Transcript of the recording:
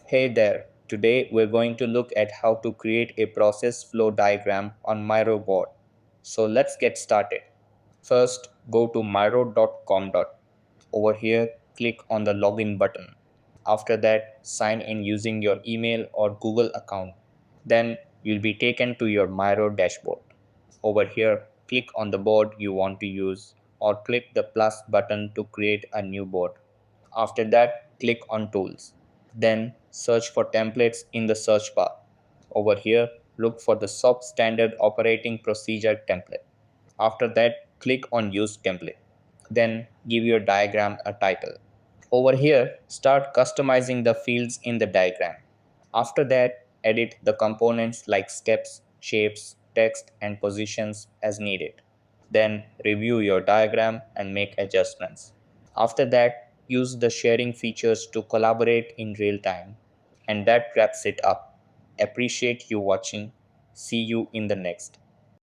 Hey there, today we're going to look at how to create a process flow diagram on Miro Board. So let's get started. First, go to miro.com. Over here, click on the login button. After that, sign in using your email or Google account. Then you'll be taken to your Miro dashboard. Over here, click on the board you want to use or click the plus button to create a new board. After that, click on Tools. Then search for templates in the search bar. Over here, look for the SOP standard operating procedure template. After that, click on Use template. Then give your diagram a title. Over here, start customizing the fields in the diagram. After that, edit the components like steps, shapes, text, and positions as needed. Then review your diagram and make adjustments. After that, use the sharing features to collaborate in real time. And that wraps it up. Appreciate you watching. See you in the next.